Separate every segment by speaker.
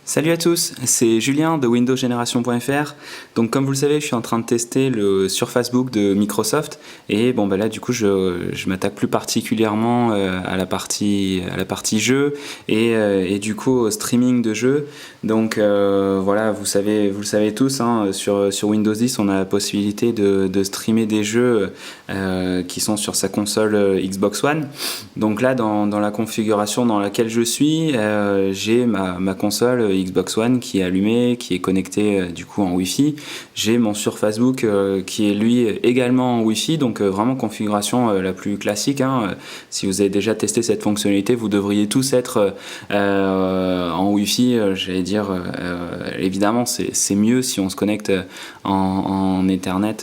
Speaker 1: Salut à tous, c'est Julien de windowsgeneration.fr. Donc comme vous le savez, je suis en train de tester le sur Facebook de Microsoft et bon bah là du coup je m'attaque plus particulièrement à la partie jeu et du coup au streaming de jeux. Donc voilà, vous le savez tous, hein, sur Windows 10 on a la possibilité de streamer des jeux qui sont sur sa console Xbox One. Donc là dans la configuration dans laquelle je suis, j'ai ma console Xbox One qui est allumé, qui est connecté du coup en Wi-Fi. J'ai mon sur Facebook qui est lui également en Wi-Fi, donc vraiment configuration la plus classique, hein. Si vous avez déjà testé cette fonctionnalité, vous devriez tous être en Wi-Fi. J'allais dire, évidemment, c'est mieux si on se connecte en Ethernet,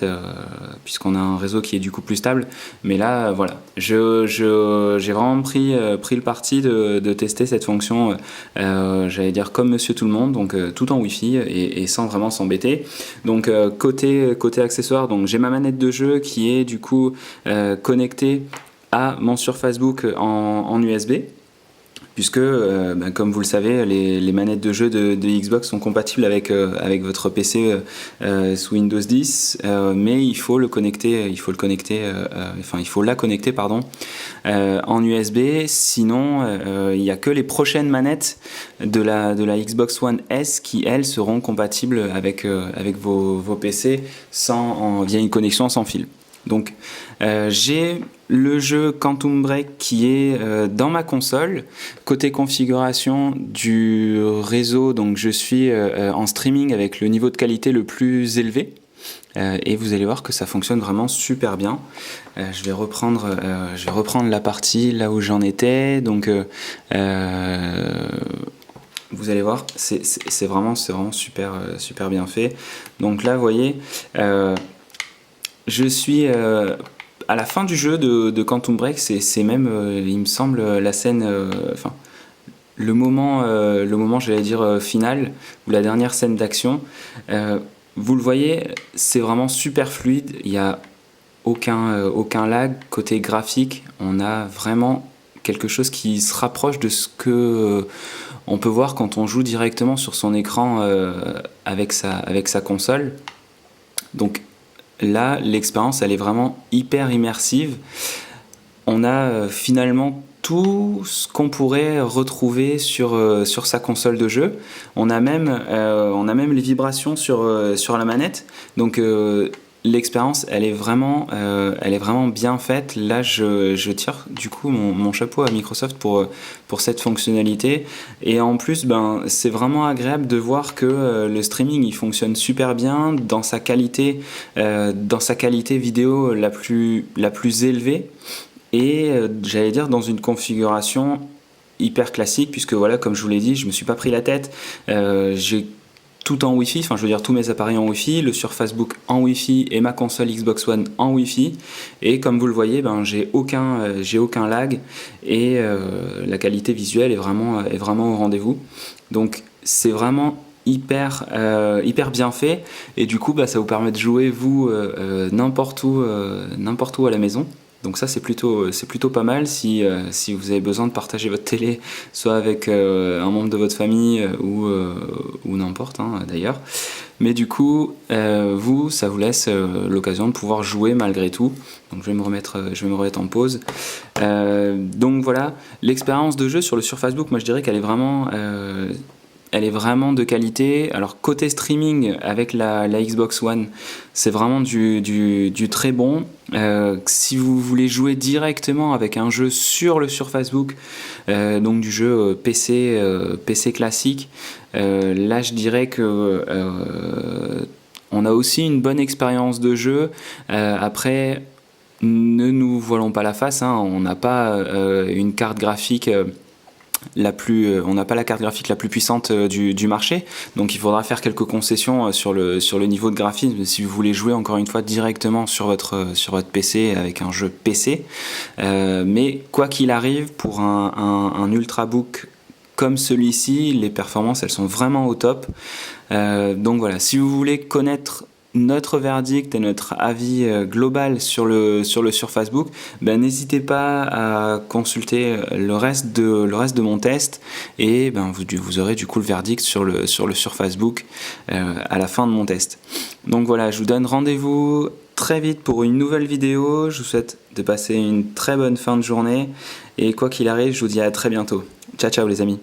Speaker 1: puisqu'on a un réseau qui est du coup plus stable. Mais là, voilà, j'ai vraiment pris le parti de tester cette fonction, j'allais dire comme Monsieur Tout le Monde, donc tout en Wi-Fi et sans vraiment s'embêter. Donc côté accessoire, donc j'ai ma manette de jeu qui est du coup connectée à mon sur Facebook en USB. Puisque, comme vous le savez, les manettes de jeu de Xbox sont compatibles avec votre PC sous Windows 10, mais il faut la connecter, pardon, en USB. Sinon, il n'y a que les prochaines manettes de la Xbox One S qui, elles, seront compatibles avec vos PC via une connexion sans fil. Donc j'ai le jeu Quantum Break qui est dans ma console. Côté configuration du réseau, donc je suis en streaming avec le niveau de qualité le plus élevé. Et vous allez voir que ça fonctionne vraiment super bien. Je vais reprendre la partie là où j'en étais. Donc vous allez voir, c'est vraiment super bien fait. Donc là, vous voyez, je suis à la fin du jeu de Quantum Break. C'est même, il me semble, la scène, le moment, j'allais dire, final, ou la dernière scène d'action. Vous le voyez, c'est vraiment super fluide. Il n'y a aucun lag. Côté graphique, on a vraiment quelque chose qui se rapproche de ce que on peut voir quand on joue directement sur son écran avec sa console. Donc là, l'expérience, elle est vraiment hyper immersive. On a finalement tout ce qu'on pourrait retrouver sur sa console de jeu. On a même les vibrations sur la manette. Donc l'expérience, elle est vraiment bien faite. Là, je tire du coup mon chapeau à Microsoft pour cette fonctionnalité. Et en plus, c'est vraiment agréable de voir que le streaming, il fonctionne super bien dans sa qualité vidéo la plus élevée. Et j'allais dire dans une configuration hyper classique, puisque voilà, comme je vous l'ai dit, je me suis pas pris la tête. J'ai tout en Wi-Fi, je veux dire tous mes appareils en Wi-Fi, le sur Facebook en Wi-Fi et ma console Xbox One en Wi-Fi. Et comme vous le voyez, j'ai aucun lag et la qualité visuelle est vraiment au rendez-vous. Donc c'est vraiment hyper bien fait, et du coup ça vous permet de jouer vous n'importe où à la maison. Donc ça c'est plutôt pas mal si vous avez besoin de partager votre télé, soit avec un membre de votre famille ou n'importe, hein, d'ailleurs. Mais du coup ça vous laisse l'occasion de pouvoir jouer malgré tout. Donc je vais me remettre en pause. Donc voilà, l'expérience de jeu sur le sur Facebook, moi je dirais qu'elle est vraiment de qualité. Alors côté streaming avec la Xbox One, c'est vraiment du très bon. Si vous voulez jouer directement avec un jeu sur Facebook, donc du jeu PC classique, là je dirais que on a aussi une bonne expérience de jeu. Après, ne nous voilons pas la face, hein, on n'a pas une carte graphique on n'a pas la carte graphique la plus puissante du marché, donc il faudra faire quelques concessions sur le niveau de graphisme si vous voulez jouer encore une fois directement sur votre PC avec un jeu PC. Mais quoi qu'il arrive, pour un ultrabook comme celui-ci, les performances elles sont vraiment au top. Donc voilà, si vous voulez connaître notre verdict et notre avis global sur le sur Facebook, ben, n'hésitez pas à consulter le reste de mon test et ben, vous aurez du coup le verdict sur Facebook à la fin de mon test. Donc voilà, je vous donne rendez-vous très vite pour une nouvelle vidéo. Je vous souhaite de passer une très bonne fin de journée et quoi qu'il arrive, je vous dis à très bientôt. Ciao ciao les amis.